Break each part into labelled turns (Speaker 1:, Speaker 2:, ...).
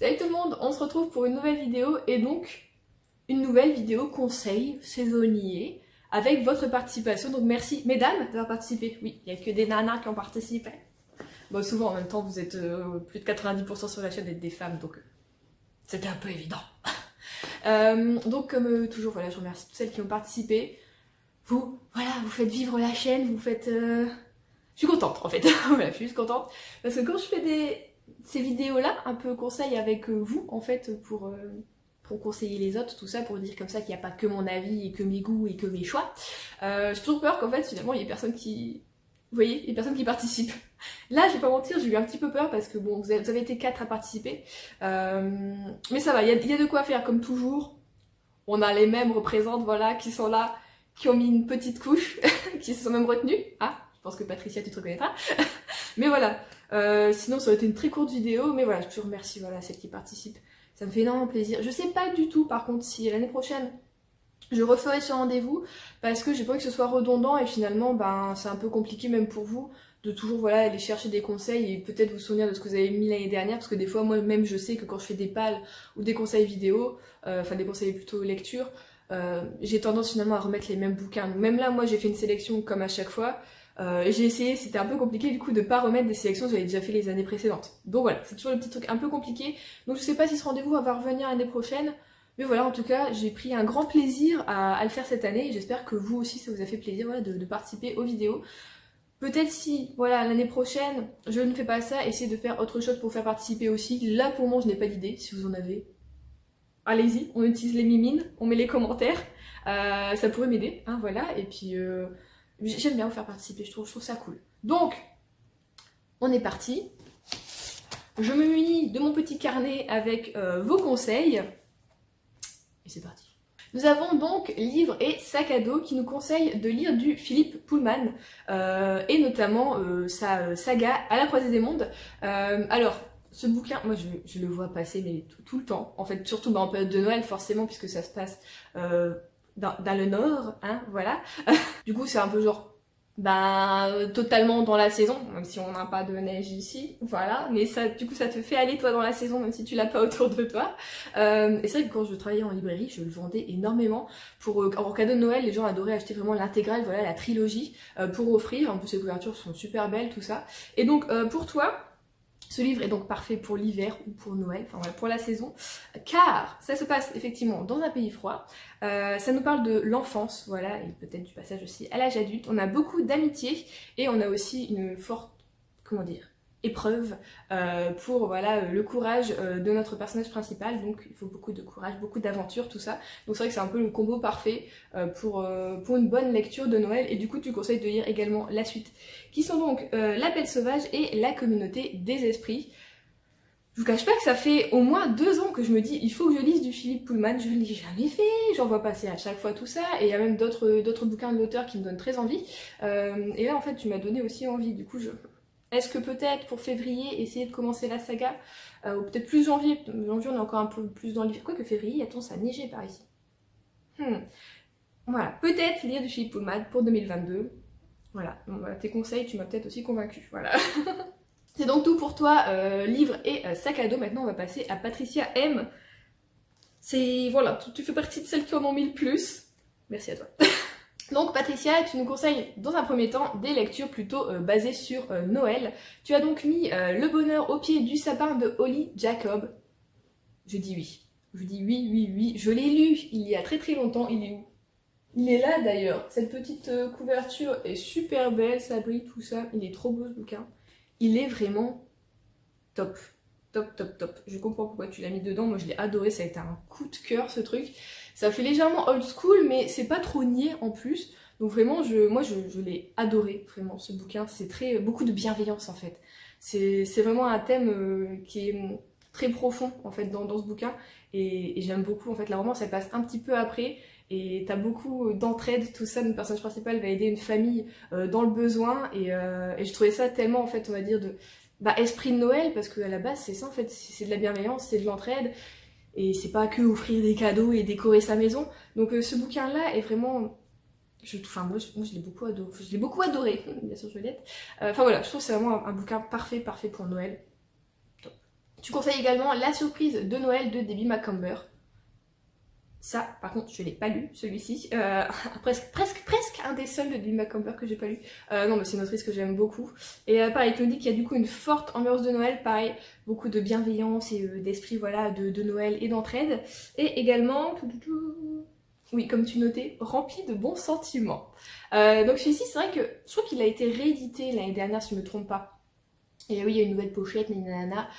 Speaker 1: Salut tout le monde, on se retrouve pour une nouvelle vidéo et donc une nouvelle vidéo conseil saisonnier avec votre participation. Donc merci mesdames d'avoir participé. Oui, il n'y a que des nanas qui ont participé. Bon, souvent en même temps vous êtes plus de 90% sur la chaîne d'être des femmes, donc c'était un peu évident. Donc comme toujours, voilà, je remercie toutes celles qui ont participé. Vous, voilà, vous faites vivre la chaîne, vous faites... Je suis contente en fait, voilà, je suis juste contente. Parce que quand je fais ces vidéos-là, un peu conseil avec vous, en fait, pour conseiller les autres, tout ça, pour dire comme ça qu'il n'y a pas que mon avis et que mes goûts et que mes choix, j'ai toujours peur qu'en fait, finalement, il y ait personne qui... Vous voyez, il y a personne qui participe. Là, je vais pas mentir, j'ai eu un petit peu peur parce que bon, vous avez été 4 à participer. Mais ça va, il y a de quoi faire, comme toujours. On a les mêmes représentantes, voilà, qui sont là, qui ont mis une petite couche, qui se sont même retenues. Ah, je pense que Patricia, tu te reconnaîtras. Mais voilà, sinon ça aurait été une très courte vidéo, mais voilà, je te remercie, voilà, celles qui participent. Ça me fait énormément plaisir. Je sais pas du tout, par contre, si l'année prochaine, je referai ce rendez-vous, parce que j'ai pas envie que ce soit redondant, et finalement, ben, c'est un peu compliqué même pour vous, de toujours, voilà, aller chercher des conseils, et peut-être vous souvenir de ce que vous avez mis l'année dernière, parce que des fois, moi-même, je sais que quand je fais des pales, ou des conseils vidéo, enfin des conseils plutôt lecture, j'ai tendance finalement à remettre les mêmes bouquins. Donc, même là, moi, j'ai fait une sélection comme à chaque fois, et j'ai essayé, c'était un peu compliqué du coup de pas remettre des sélections que j'avais déjà fait les années précédentes. Donc voilà, c'est toujours le petit truc un peu compliqué. Donc je sais pas si ce rendez-vous va revenir l'année prochaine, mais voilà, en tout cas, j'ai pris un grand plaisir à le faire cette année, et j'espère que vous aussi, ça vous a fait plaisir, voilà, de participer aux vidéos. Peut-être si, voilà, l'année prochaine, je ne fais pas ça, essayez de faire autre chose pour faire participer aussi. Là, pour le moment, je n'ai pas d'idée, si vous en avez. Allez-y, on utilise les mimines, on met les commentaires, ça pourrait m'aider, hein, voilà, et puis j'aime bien vous faire participer, je trouve ça cool. Donc, on est parti, je me munis de mon petit carnet avec vos conseils, et c'est parti. Nous avons donc livres et sac à dos qui nous conseillent de lire du Philippe Pullman, et notamment sa saga À la croisée des mondes. Alors, ce bouquin, moi je le vois passer mais tout le temps, en fait, surtout en période de Noël forcément, puisque ça se passe dans le Nord, hein, voilà. Du coup c'est un peu genre, totalement dans la saison, même si on n'a pas de neige ici, voilà, mais ça, du coup ça te fait aller toi dans la saison, même si tu l'as pas autour de toi. Et c'est vrai que quand je travaillais en librairie, je le vendais énormément pour en cadeau de Noël, les gens adoraient acheter vraiment l'intégrale, voilà, la trilogie, pour offrir. En plus les couvertures sont super belles, tout ça. Et donc pour toi, ce livre est donc parfait pour l'hiver ou pour Noël, enfin voilà, pour la saison, car ça se passe effectivement dans un pays froid. Ça nous parle de l'enfance, voilà, et peut-être du passage aussi à l'âge adulte. On a beaucoup d'amitié et on a aussi une forte, comment dire, épreuve pour voilà le courage de notre personnage principal. Donc il faut beaucoup de courage, beaucoup d'aventure, tout ça. Donc c'est vrai que c'est un peu le combo parfait pour une bonne lecture de Noël. Et du coup tu conseilles de lire également la suite, qui sont donc La Belle Sauvage et La Communauté des Esprits. Je vous cache pas que ça fait au moins 2 ans que je me dis il faut que je lise du Philippe Pullman, je ne l'ai jamais fait, j'en vois passer à chaque fois tout ça, et il y a même d'autres bouquins de l'auteur qui me donnent très envie. Et là en fait tu m'as donné aussi envie, du coup est-ce que peut-être pour février, essayer de commencer la saga, ou peut-être plus janvier, on est encore un peu plus dans l'hiver, quoi que février, attends, ça a neigé par ici. Voilà, peut-être lire du Philippe Pullman pour 2022. Voilà, donc voilà, tes conseils, tu m'as peut-être aussi convaincue, voilà. C'est donc tout pour toi, livre et sac à dos. Maintenant on va passer à Patricia M. C'est, voilà, tu fais partie de celles qui en ont mis le plus. Merci à toi. Donc Patricia, tu nous conseilles dans un premier temps des lectures plutôt basées sur Noël. Tu as donc mis Le bonheur au pied du sapin de Holly Jacob. Je dis oui. Je dis oui, oui, oui. Je l'ai lu il y a très très longtemps. Il est où? Il est là d'ailleurs. Cette petite couverture est super belle, ça brille, tout ça. Il est trop beau ce bouquin. Il est vraiment top. Top, top, top. Je comprends pourquoi tu l'as mis dedans. Moi je l'ai adoré, ça a été un coup de cœur ce truc. Ça fait légèrement old school, mais c'est pas trop niais en plus. Donc vraiment, moi je l'ai adoré, vraiment, ce bouquin. C'est beaucoup de bienveillance en fait. C'est vraiment un thème qui est très profond en fait dans ce bouquin. Et j'aime beaucoup en fait. La romance elle passe un petit peu après. Et t'as beaucoup d'entraide, tout ça. Notre personnage principal va aider une famille dans le besoin. Et je trouvais ça tellement en fait, on va dire, esprit de Noël, parce qu'à la base c'est ça en fait, c'est de la bienveillance, c'est de l'entraide. Et c'est pas que offrir des cadeaux et décorer sa maison. Donc ce bouquin-là est vraiment... moi je l'ai beaucoup adoré. Je l'ai beaucoup adoré, bien sûr Juliette. Enfin voilà, je trouve que c'est vraiment un bouquin parfait pour Noël. Top. Tu conseilles également La surprise de Noël de Debbie Macomber. Ça, par contre, je l'ai pas lu, celui-ci. Presque un des seuls de Debbie Macomber que j'ai pas lu. Non, mais c'est une autrice que j'aime beaucoup. Et pareil, Claudie qui a du coup une forte ambiance de Noël. Pareil, beaucoup de bienveillance et d'esprit, voilà, de Noël et d'entraide. Et également, oui, comme tu notais, rempli de bons sentiments. Donc celui-ci, c'est vrai que je trouve qu'il a été réédité l'année dernière, si je me trompe pas. Et oui, il y a une nouvelle pochette, mais nanana.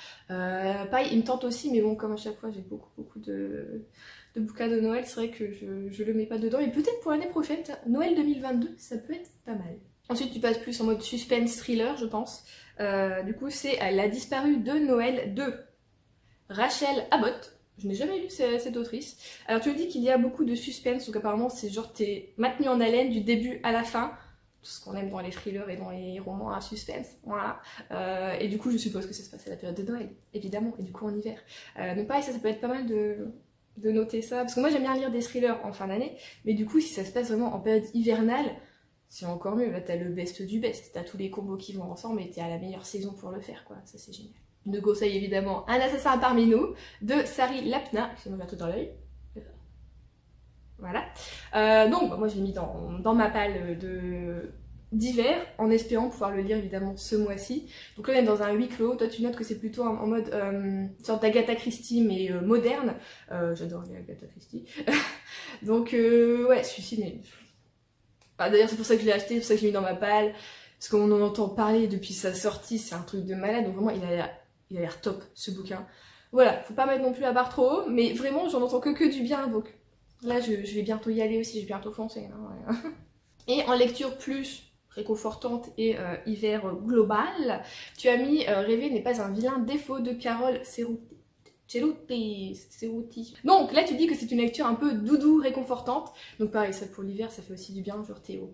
Speaker 1: Pareil, il me tente aussi, mais bon, comme à chaque fois, j'ai beaucoup de bouquins de Noël, c'est vrai que je le mets pas dedans. Et peut-être pour l'année prochaine, Noël 2022, ça peut être pas mal. Ensuite, tu passes plus en mode suspense thriller, je pense. Du coup, c'est La disparue de Noël de Rachel Abbott. Je n'ai jamais lu cette autrice. Alors, tu me dis qu'il y a beaucoup de suspense, donc apparemment, c'est genre t'es maintenu en haleine du début à la fin. Tout ce qu'on aime dans les thrillers et dans les romans à suspense, voilà. Et du coup, je suppose que ça se passe à la période de Noël, évidemment, et du coup en hiver. Donc pareil, ça peut être pas mal de noter ça, parce que moi j'aime bien lire des thrillers en fin d'année, mais du coup, si ça se passe vraiment en période hivernale, c'est encore mieux. Là, t'as le best du best, t'as tous les combos qui vont ensemble, et t'es à la meilleure saison pour le faire, quoi. Ça, c'est génial. Je nous conseille évidemment Un assassin parmi nous, de Sari Lapna, je me regarde tout dans l'œil. Voilà. Donc moi je l'ai mis dans ma palle d'hiver, en espérant pouvoir le lire évidemment ce mois-ci. Donc là on est dans un huis clos. Toi tu notes que c'est plutôt en mode sorte d'Agatha Christie mais moderne. J'adore les Agatha Christie. Donc ouais, celui-ci, mais... D'ailleurs c'est pour ça que je l'ai acheté, c'est pour ça que je l'ai mis dans ma palle. Parce qu'on en entend parler depuis sa sortie, c'est un truc de malade. Donc vraiment il a l'air top ce bouquin. Voilà, faut pas mettre non plus la barre trop haut, mais vraiment j'en entends que du bien, donc... Là, je vais bientôt y aller aussi, je vais bientôt foncer. Hein, ouais. Et en lecture plus réconfortante et hiver global, tu as mis Rêver n'est pas un vilain défaut de Carole Cerruti. Donc là, tu dis que c'est une lecture un peu doudou, réconfortante. Donc pareil, ça pour l'hiver, ça fait aussi du bien, genre t'es au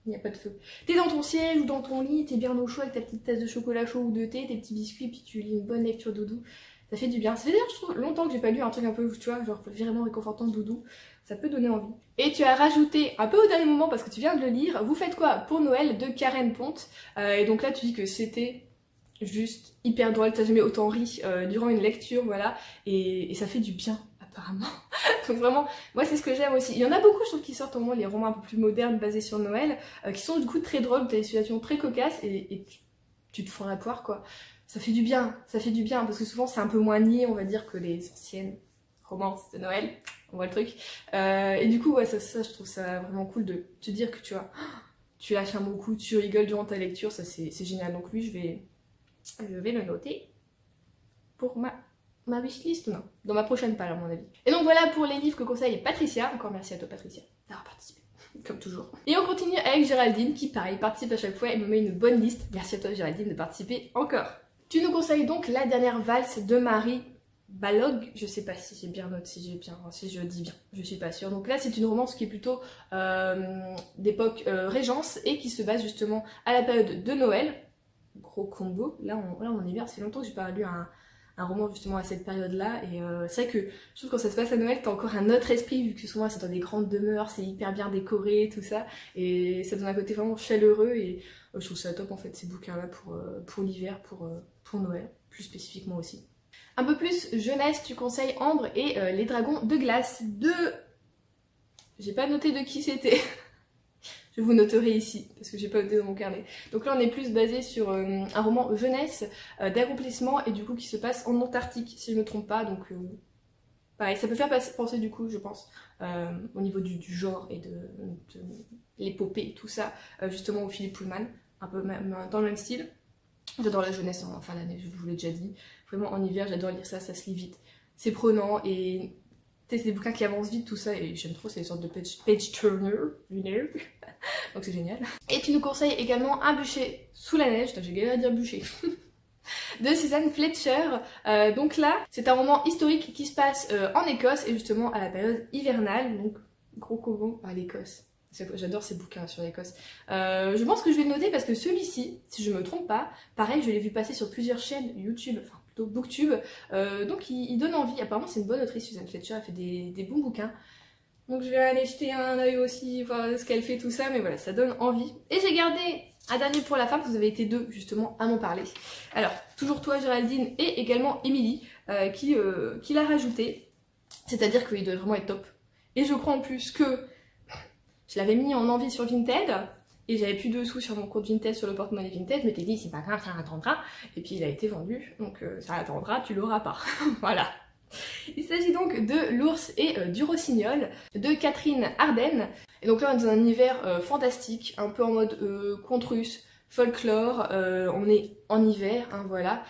Speaker 1: il n'y a pas de feu. T'es dans ton siège ou dans ton lit, t'es bien au chaud avec ta petite tasse de chocolat chaud ou de thé, tes petits biscuits, puis tu lis une bonne lecture doudou. Ça fait du bien. Ça fait d'ailleurs, je trouve, longtemps que j'ai pas lu un truc un peu, tu vois, genre vraiment réconfortant, doudou. Ça peut donner envie. Et tu as rajouté, un peu au dernier moment, parce que tu viens de le lire, Vous faites quoi pour Noël de Karen Ponte. Et donc là, tu dis que c'était juste hyper drôle, t'as jamais autant ri durant une lecture, voilà. Et ça fait du bien, apparemment. Donc vraiment, moi c'est ce que j'aime aussi. Il y en a beaucoup, je trouve, qui sortent au moins les romans un peu plus modernes, basés sur Noël, qui sont du coup très drôles, t'as des situations très cocasses, et tu te fends la poire, quoi. Ça fait du bien, parce que souvent c'est un peu moins niais, on va dire, que les anciennes romances de Noël, on voit le truc. Et du coup, ouais, ça je trouve ça vraiment cool de te dire que tu vois, tu lâches un bon coup, tu rigoles durant ta lecture, ça c'est génial. Donc lui, je vais le noter pour ma wishlist, non, dans ma prochaine palle à mon avis. Et donc voilà pour les livres que conseille Patricia. Encore merci à toi Patricia d'avoir participé. Comme toujours. Et on continue avec Géraldine qui pareil participe à chaque fois et me met une bonne liste. Merci à toi Géraldine de participer encore. Tu nous conseilles donc La dernière valse de Marie Balog. Je sais pas si j'ai bien noté, si je dis bien, je suis pas sûre. Donc là c'est une romance qui est plutôt d'époque Régence et qui se base justement à la période de Noël. Gros combo. Là on hiver, c'est longtemps que j'ai pas lu un roman justement à cette période-là, et c'est vrai que je trouve que quand ça se passe à Noël, t'as encore un autre esprit, vu que souvent c'est dans des grandes demeures, c'est hyper bien décoré, tout ça, et ça donne un côté vraiment chaleureux, et je trouve ça top en fait, ces bouquins-là pour l'hiver, pour Noël, plus spécifiquement aussi. Un peu plus jeunesse, tu conseilles Ambre et les dragons de glace de... J'ai pas noté de qui c'était. Je vous noterai ici, parce que j'ai pas noté dans mon carnet. Donc là on est plus basé sur un roman jeunesse d'accomplissement et du coup qui se passe en Antarctique, si je me trompe pas. Donc pareil, ça peut faire penser du coup, je pense, au niveau du genre et de l'épopée et tout ça, justement au Philippe Pullman, un peu même dans le même style. J'adore la jeunesse en fin d'année, je vous l'ai déjà dit. Vraiment en hiver, j'adore lire ça, ça se lit vite. C'est prenant et... c'est des bouquins qui avancent vite, tout ça, et j'aime trop, c'est des sortes de page turner, donc c'est génial. Et tu nous conseilles également Un bûcher sous la neige, j'ai galéré à dire bûcher, de Suzanne Fletcher. Donc là, c'est un roman historique qui se passe en Écosse, et justement à la période hivernale, donc gros combo à l'Écosse. J'adore ces bouquins sur l'Écosse. Je pense que je vais le noter parce que celui-ci, si je me trompe pas, pareil, je l'ai vu passer sur plusieurs chaînes YouTube, enfin plutôt Booktube, donc il donne envie. Apparemment c'est une bonne autrice, Suzanne Fletcher, elle fait des bons bouquins. Donc je vais aller jeter un œil aussi, voir ce qu'elle fait, tout ça, mais voilà, ça donne envie. Et j'ai gardé Un dernier pour la fin, parce que vous avez été deux justement à m'en parler. Alors, toujours toi Géraldine et également Émilie qui l'a rajouté. C'est-à-dire qu'il doit vraiment être top. Et je crois en plus que je l'avais mis en envie sur Vinted et j'avais plus de sous sur mon compte Vinted, sur le porte-monnaie Vinted. Je m'étais dit c'est pas grave, ça attendra. Et puis il a été vendu, donc ça attendra, tu l'auras pas. Voilà. Il s'agit donc de L'ours et du rossignol de Catherine Arden. Et donc là on est dans un univers fantastique, un peu en mode conte russe, folklore, on est en hiver, hein, voilà,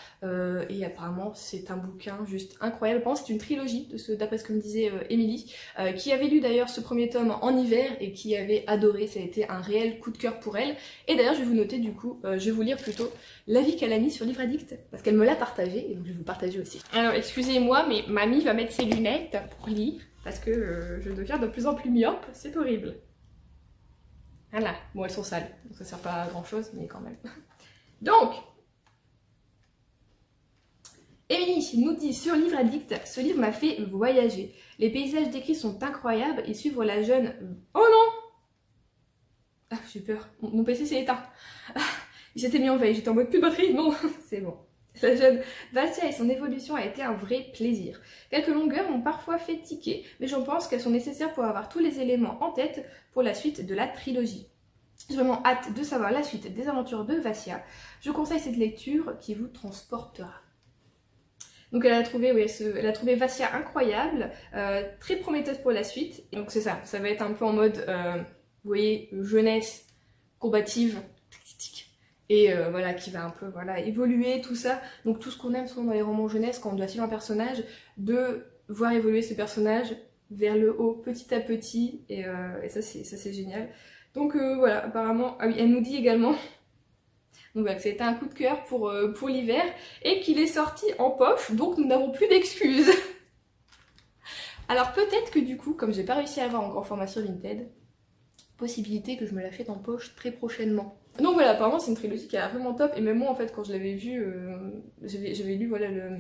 Speaker 1: et apparemment c'est un bouquin juste incroyable. Je pense que c'est une trilogie, d'après ce que me disait Émilie, qui avait lu d'ailleurs ce premier tome en hiver et qui avait adoré, ça a été un réel coup de cœur pour elle. Et d'ailleurs je vais vous noter du coup, je vais vous lire plutôt l'avis qu'elle a mis sur Livre Addict, parce qu'elle me l'a partagé, et donc je vais vous partager aussi. Alors excusez-moi, mais mamie va mettre ses lunettes pour lire, parce que je deviens de plus en plus myope, c'est horrible. Voilà, bon elles sont sales, donc ça sert pas à grand chose, mais quand même. Donc, Émilie nous dit sur Livre Addict, ce livre m'a fait voyager. Les paysages décrits sont incroyables et suivre la jeune... Oh non! Ah, j'ai peur, mon PC s'est éteint. Il s'était mis en veille, j'étais en mode plus de batterie, non, c'est bon. La jeune Vassia et son évolution a été un vrai plaisir. Quelques longueurs m'ont parfois fait tiquer, mais je pense qu'elles sont nécessaires pour avoir tous les éléments en tête pour la suite de la trilogie. J'ai vraiment hâte de savoir la suite des aventures de Vassia. Je conseille cette lecture qui vous transportera. Donc elle a trouvé, oui, elle a trouvé Vassia incroyable, très prometteuse pour la suite. Et donc c'est ça, ça va être un peu en mode, vous voyez, jeunesse combative, et voilà, qui va un peu voilà, évoluer, tout ça. Donc tout ce qu'on aime souvent dans les romans jeunesse, quand on doit suivre un personnage, de voir évoluer ce personnage vers le haut, petit à petit, et ça c'est génial. Donc voilà, apparemment, ah oui, elle nous dit également donc voilà, que ça a été un coup de cœur pour l'hiver, et qu'il est sorti en poche, donc nous n'avons plus d'excuses. Alors peut-être que du coup, comme j'ai pas réussi à avoir en grand format sur Vinted, possibilité que je me l'achète en poche très prochainement. Donc voilà, apparemment c'est une trilogie qui est vraiment top, et même moi en fait quand je l'avais vu, j'avais lu voilà le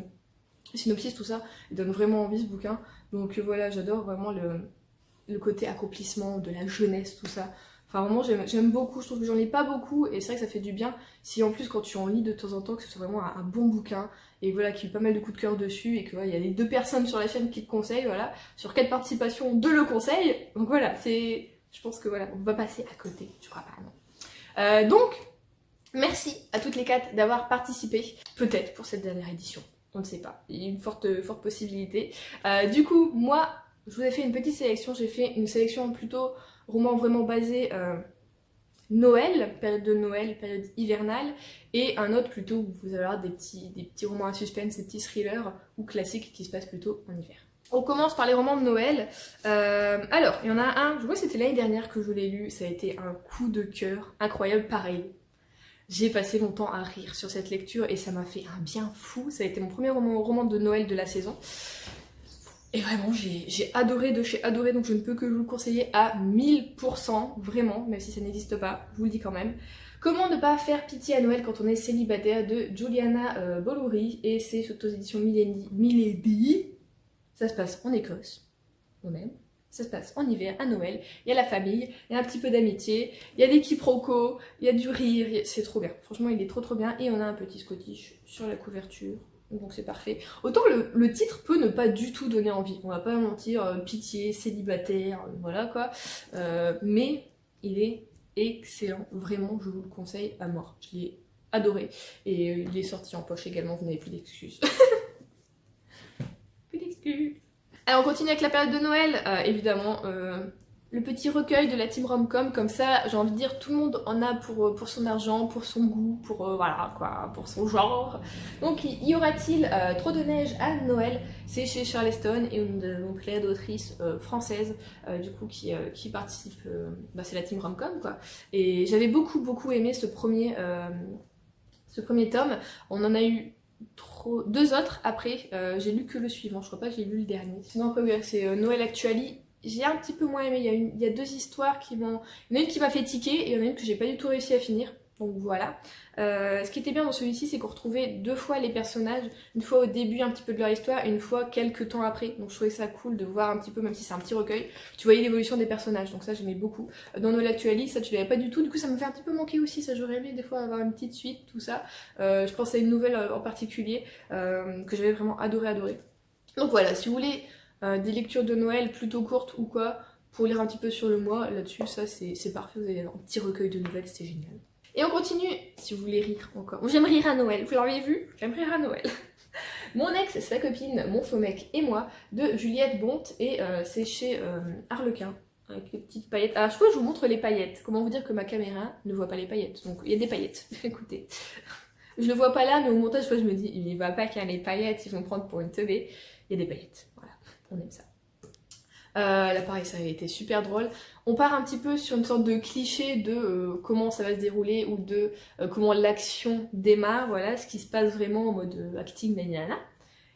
Speaker 1: synopsis, tout ça, il donne vraiment envie ce bouquin. Donc voilà, j'adore vraiment le côté accomplissement de la jeunesse, tout ça. Enfin vraiment j'aime beaucoup, je trouve que j'en ai pas beaucoup, et c'est vrai que ça fait du bien si en plus quand tu en lis de temps en temps que ce soit vraiment un bon bouquin, et voilà qu'il y ait pas mal de coups de cœur dessus, et que voilà, il y a les 2 personnes sur la chaîne qui te conseillent, voilà, sur 4 participations, 2 le conseillent, donc voilà, c'est... Je pense que voilà, on va passer à côté, je crois pas, non. Donc, merci à toutes les 4 d'avoir participé, peut-être pour cette dernière édition, on ne sait pas, il y a une forte possibilité. Du coup, moi, je vous ai fait une petite sélection, j'ai fait une sélection plutôt roman vraiment basé Noël, période de Noël, période hivernale, et un autre plutôt où vous allez avoir des petits romans à suspense, des petits thrillers ou classiques qui se passent plutôt en hiver. On commence par les romans de Noël. Alors, il y en a un, je vois que c'était l'année dernière que je l'ai lu, ça a été un coup de cœur incroyable, pareil. J'ai passé mon temps à rire sur cette lecture et ça m'a fait un bien fou. Ça a été mon premier roman de Noël de la saison. Et vraiment, j'ai adoré de chez adoré, donc je ne peux que vous le conseiller à 1000%, vraiment, même si ça n'existe pas, je vous le dis quand même. Comment ne pas faire pitié à Noël quand on est célibataire de Juliana Bolouri, et c'est sous édition Milady. Ça se passe en Écosse, nous-mêmes. Ça se passe en hiver, à Noël. Il y a la famille, il y a un petit peu d'amitié, il y a des quiproquos, il y a du rire, c'est trop bien. Franchement, il est trop bien. Et on a un petit Scottish sur la couverture, donc c'est parfait. Autant le titre peut ne pas du tout donner envie, on va pas mentir, pitié, célibataire, voilà quoi. Mais il est excellent, vraiment, je vous le conseille à mort. Je l'ai adoré. Et il est sorti en poche également, vous n'avez plus d'excuses. Alors on continue avec la période de Noël, évidemment, le petit recueil de la team Romcom, comme ça j'ai envie de dire tout le monde en a pour son argent, pour son goût, pour voilà quoi, pour son genre. Donc y aura-t-il trop de neige à Noël? C'est chez Charleston et nous avons plein d'autrices françaises du coup qui participent, c'est la team Romcom quoi. Et j'avais beaucoup aimé ce premier tome, on en a eu 2 autres après, j'ai lu que le suivant, je crois pas que j'ai lu le dernier. Sinon après oui, c'est Noël Actually, j'ai un petit peu moins aimé, il y a 2 histoires qui m'ont... Il y en a une qui m'a fait tiquer et il y en a une que j'ai pas du tout réussi à finir. Donc voilà. Ce qui était bien dans celui-ci, c'est qu'on retrouvait 2 fois les personnages, une fois au début un petit peu de leur histoire et une fois quelques temps après. Donc je trouvais ça cool de voir un petit peu, même si c'est un petit recueil, tu voyais l'évolution des personnages, donc ça j'aimais beaucoup. Dans Noël Actually, ça tu l'avais pas du tout, du coup ça me fait un petit peu manquer aussi, ça j'aurais aimé des fois avoir une petite suite, tout ça. Je pense à une nouvelle en particulier que j'avais vraiment adoré. Donc voilà, si vous voulez des lectures de Noël plutôt courtes ou quoi, pour lire un petit peu sur le mois, là-dessus ça c'est parfait, vous avez un petit recueil de nouvelles, c'est génial. Et on continue, si vous voulez rire encore. J'aime rire à Noël, vous l'avez vu? J'aime rire à Noël. Mon ex, sa copine, mon faux mec et moi, de Juliette Bonte, et c'est chez Harlequin, avec les petites paillettes. Alors je crois que je vous montre les paillettes. Comment vous dire que ma caméra ne voit pas les paillettes? Donc il y a des paillettes, écoutez. Je le vois pas là, mais au montage, je me dis, il ne voit pas qu'il y a les paillettes, ils vont me prendre pour une teubée. Il y a des paillettes, voilà, on aime ça. Là pareil, ça a été super drôle. On part un petit peu sur une sorte de cliché de comment ça va se dérouler ou de comment l'action démarre, voilà, ce qui se passe vraiment en mode acting, nanana.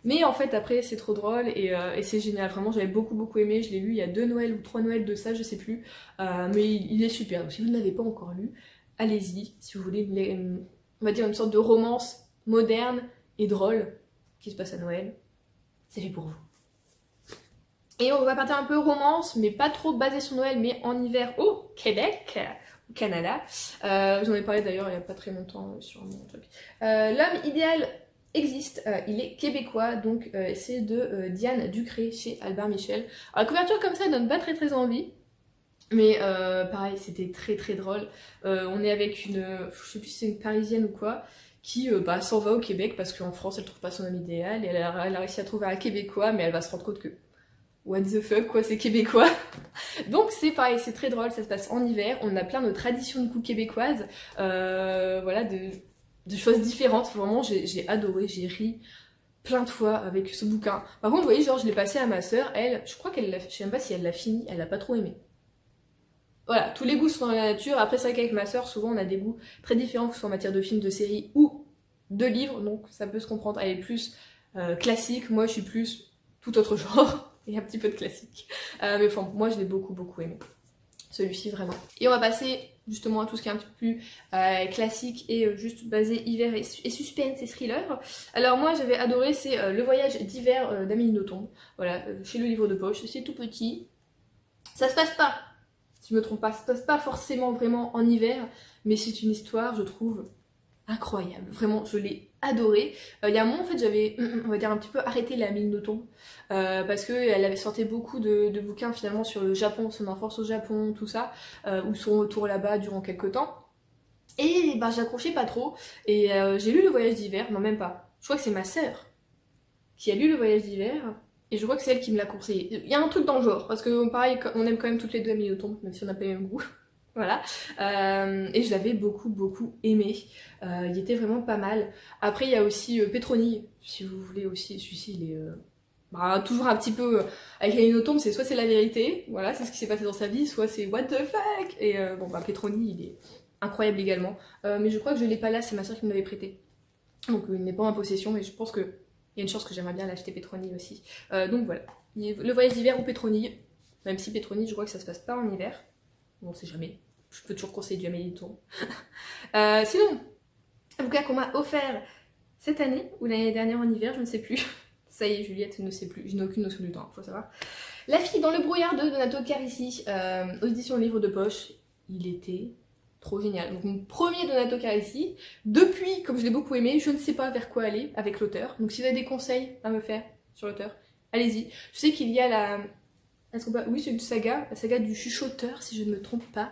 Speaker 1: Mais en fait après c'est trop drôle et c'est génial, vraiment j'avais beaucoup aimé, je l'ai lu il y a 2 Noëls ou 3 Noëls de ça, je sais plus, mais il est super, donc si vous ne l'avez pas encore lu, allez-y, si vous voulez, on va dire une sorte de romance moderne et drôle qui se passe à Noël, c'est fait pour vous. Et on va partir un peu romance, mais pas trop basé sur Noël, mais en hiver au Québec, au Canada. J'en ai parlé d'ailleurs il n'y a pas très longtemps sur mon truc. L'homme idéal existe, il est québécois, donc c'est de Diane Ducré chez Albert Michel. Alors, la couverture comme ça donne pas très envie, mais pareil, c'était très drôle. On est avec une, je sais plus si c'est une parisienne ou quoi, qui s'en va au Québec parce qu'en France elle trouve pas son homme idéal, et elle a réussi à trouver un québécois, mais elle va se rendre compte que what the fuck, quoi, c'est québécois. Donc c'est pareil, c'est très drôle, ça se passe en hiver, on a plein de traditions du coup québécoises, voilà, de choses différentes, vraiment j'ai adoré, j'ai ri plein de fois avec ce bouquin. Par contre, vous voyez, genre je l'ai passé à ma soeur, elle, je crois qu'elle l'a, je sais même pas si elle l'a fini, elle l'a pas trop aimé. Voilà, tous les goûts sont dans la nature, après c'est vrai qu'avec ma soeur, souvent on a des goûts très différents, que ce soit en matière de films, de séries ou de livres, donc ça peut se comprendre, elle est plus classique, moi je suis plus tout autre genre. Et un petit peu de classique. Mais enfin, moi je l'ai beaucoup aimé. Celui-ci vraiment. Et on va passer justement à tout ce qui est un petit peu plus classique et juste basé hiver et suspense et thriller. Alors moi j'avais adoré, c'est Le voyage d'hiver d'Amélie Nothomb. Voilà, chez le livre de poche, c'est tout petit. Ça se passe pas, si je me trompe pas, ça se passe pas forcément vraiment en hiver, mais c'est une histoire, je trouve, incroyable. Vraiment, je l'ai adoré. Il y a un moment, en fait, j'avais, on va dire, un petit peu arrêté la Amélie Nothomb parce qu'elle avait sorti beaucoup de bouquins finalement sur le Japon, son enfance au Japon, tout ça, ou son retour là-bas durant quelques temps. Et bah, j'accrochais pas trop. Et j'ai lu Le voyage d'hiver, non même pas. Je crois que c'est ma sœur qui a lu Le voyage d'hiver. Et je crois que c'est elle qui me l'a conseillé. Il y a un truc dans le genre, parce que pareil, on aime quand même toutes les deux Amélie Nothomb, même si on n'a pas le même goût. Voilà, et je l'avais beaucoup aimé, il était vraiment pas mal. Après il y a aussi Pétronille, si vous voulez aussi, celui-ci il est toujours un petit peu, avec Amélie Nothomb, c'est soit c'est la vérité, voilà, c'est ce qui s'est passé dans sa vie, soit c'est what the fuck, et bon bah Pétronille il est incroyable également, mais je crois que je l'ai pas là, c'est ma soeur qui me l'avait prêté, donc il n'est pas en possession, mais je pense qu'il y a une chance que j'aimerais bien l'acheter Pétronille aussi, donc voilà, Le voyage d'hiver ou Pétronille, même si Pétronille je crois que ça se passe pas en hiver. Bon, on sait jamais. Je peux toujours conseiller du Amélie Nothomb. Sinon, un bouquin qu'on m'a offert cette année, ou l'année dernière en hiver, je ne sais plus. Ça y est, Juliette ne sait plus. Je n'ai aucune notion du temps, faut savoir. La fille dans le brouillard de Donato Carissi, aux éditions Livre de Poche. Il était trop génial. Donc mon premier Donato Carissi. Depuis, comme je l'ai beaucoup aimé, je ne sais pas vers quoi aller avec l'auteur. Donc si vous avez des conseils à me faire sur l'auteur, allez-y. Je sais qu'il y a la... Oui, c'est une saga, la saga du chuchoteur, si je ne me trompe pas.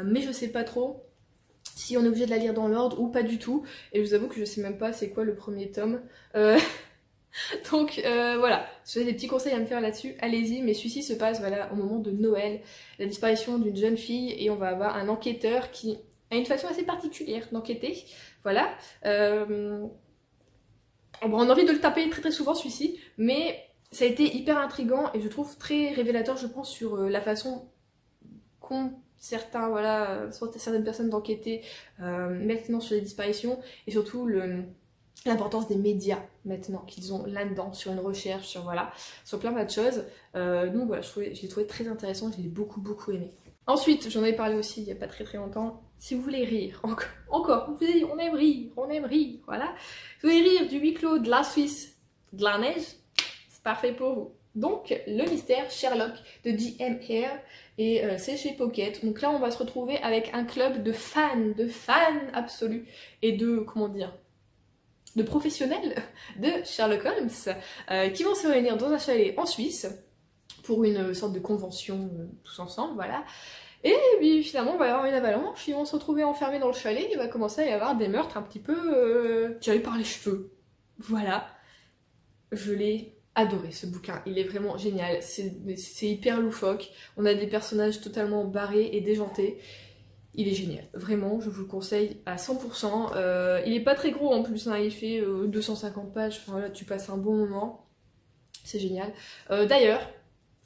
Speaker 1: Mais je sais pas trop si on est obligé de la lire dans l'ordre ou pas du tout. Et je vous avoue que je sais même pas c'est quoi le premier tome. Donc voilà, si vous avez des petits conseils à me faire là-dessus, allez-y. Mais celui-ci se passe voilà, au moment de Noël, la disparition d'une jeune fille. Et on va avoir un enquêteur qui a une façon assez particulière d'enquêter. Voilà. On a envie de le taper très souvent celui-ci, mais... Ça a été hyper intriguant et je trouve très révélateur, je pense, sur la façon qu'ont certains, voilà, certaines personnes d'enquêter maintenant sur les disparitions et surtout l'importance des médias maintenant qu'ils ont là-dedans, sur une recherche, sur voilà, sur plein de choses. Donc voilà, je l'ai trouvé très intéressant, je l'ai beaucoup aimé. Ensuite, j'en avais parlé aussi il n'y a pas très longtemps, si vous voulez rire, encore, on aime rire, voilà. Si vous voulez rire du huis clos, de la Suisse, de la neige, c'est parfait pour vous. Donc, le mystère Sherlock de J.M. Hare, et c'est chez Pocket. Donc là, on va se retrouver avec un club de fans absolus, et de, comment dire, de professionnels de Sherlock Holmes, qui vont se réunir dans un chalet en Suisse, pour une sorte de convention tous ensemble, voilà. Et puis finalement, il va y avoir une avalanche, ils vont se retrouver enfermés dans le chalet, et il va commencer à y avoir des meurtres un petit peu tirés par les cheveux. Voilà. Je l'ai adoré ce bouquin, il est vraiment génial, c'est hyper loufoque, on a des personnages totalement barrés et déjantés. Il est génial, vraiment, je vous le conseille à 100%. Il est pas très gros en plus, hein, il fait 250 pages, enfin là tu passes un bon moment, c'est génial. D'ailleurs,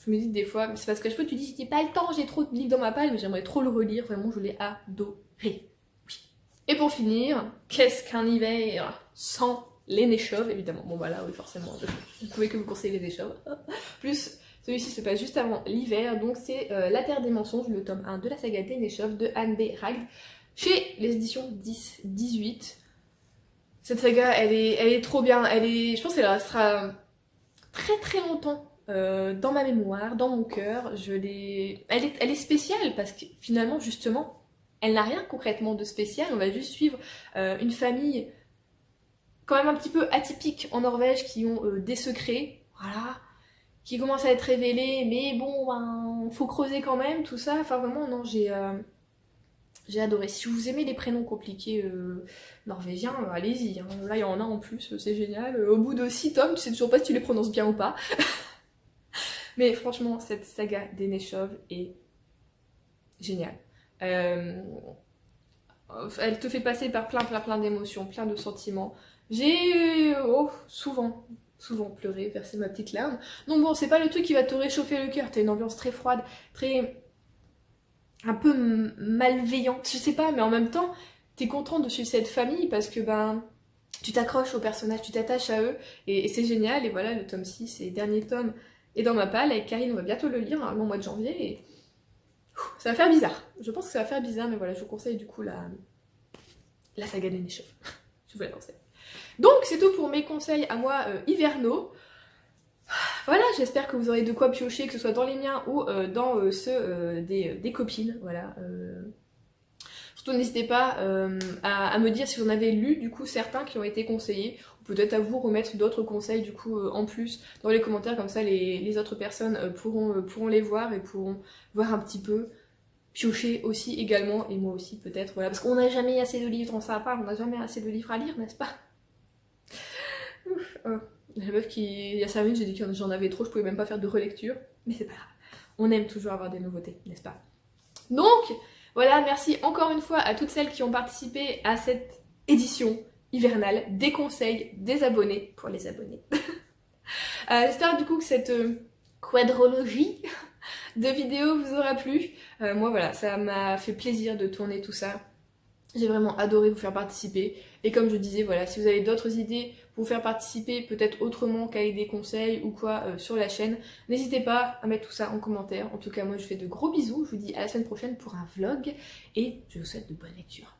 Speaker 1: je me dis des fois, c'est parce que je peux, tu dis j'ai pas le temps, j'ai trop de livres dans ma palle, mais j'aimerais trop le relire, vraiment je l'ai adoré. Oui. Et pour finir, qu'est-ce qu'un hiver sans les Nechov, évidemment. Bon bah là oui forcément, je ne pouvais que vous conseiller les Nechov. Plus celui-ci se passe juste avant l'hiver, donc c'est La Terre des Mensonges, le tome 1 de la saga des Nechov de Anne B. Ragd, chez les éditions 10-18. Cette saga elle est trop bien, je pense qu'elle restera très longtemps dans ma mémoire, dans mon cœur. Elle est spéciale parce que finalement justement elle n'a rien concrètement de spécial, on va juste suivre une famille quand même un petit peu atypique en Norvège qui ont des secrets, voilà, qui commencent à être révélés, mais bon, ben, faut creuser quand même, tout ça. Enfin vraiment, non, j'ai adoré. Si vous aimez les prénoms compliqués norvégiens, allez-y, hein. Là il y en a en plus, c'est génial. Au bout de 6 tomes, tu sais toujours pas si tu les prononces bien ou pas. Mais franchement, cette saga des Nechov est géniale. Elle te fait passer par plein d'émotions, plein de sentiments. J'ai souvent pleuré, versé ma petite larme. Donc bon, c'est pas le truc qui va te réchauffer le cœur, t'as une ambiance très froide, un peu malveillante, je sais pas, mais en même temps, t'es content de suivre cette famille parce que ben, tu t'accroches aux personnages, tu t'attaches à eux, et c'est génial. Et voilà, le tome 6 et dernier tome est dans ma palle, avec Karine on va bientôt le lire, normalement au mois de janvier, et ça va faire bizarre. Je pense que ça va faire bizarre, mais voilà, je vous conseille du coup la saga des Nechov. Je vous la conseille. Donc c'est tout pour mes conseils à moi hivernaux. Voilà, j'espère que vous aurez de quoi piocher, que ce soit dans les miens ou dans ceux des copines, voilà. Surtout n'hésitez pas à me dire si vous en avez lu du coup certains qui ont été conseillés, ou peut-être à vous remettre d'autres conseils du coup en plus dans les commentaires, comme ça les autres personnes pourront les voir et pourront voir un petit peu, piocher aussi également, et moi aussi peut-être, voilà, parce qu'on n'a jamais assez de livres dans sa part, on n'a jamais assez de livres à lire, n'est-ce pas? La meuf qui, il y a 5 minutes, j'ai dit que j'en avais trop, je pouvais même pas faire de relecture, mais c'est pas grave, on aime toujours avoir des nouveautés, n'est-ce pas? Donc, voilà, merci encore une fois à toutes celles qui ont participé à cette édition hivernale, des conseils des abonnés, pour les abonnés. J'espère du coup que cette quadrologie de vidéos vous aura plu. Moi voilà, ça m'a fait plaisir de tourner tout ça. J'ai vraiment adoré vous faire participer. Et comme je disais, voilà, si vous avez d'autres idées pour vous faire participer, peut-être autrement qu'avec des conseils ou quoi sur la chaîne, n'hésitez pas à mettre tout ça en commentaire. En tout cas, moi je vous fais de gros bisous. Je vous dis à la semaine prochaine pour un vlog et je vous souhaite de bonnes lectures.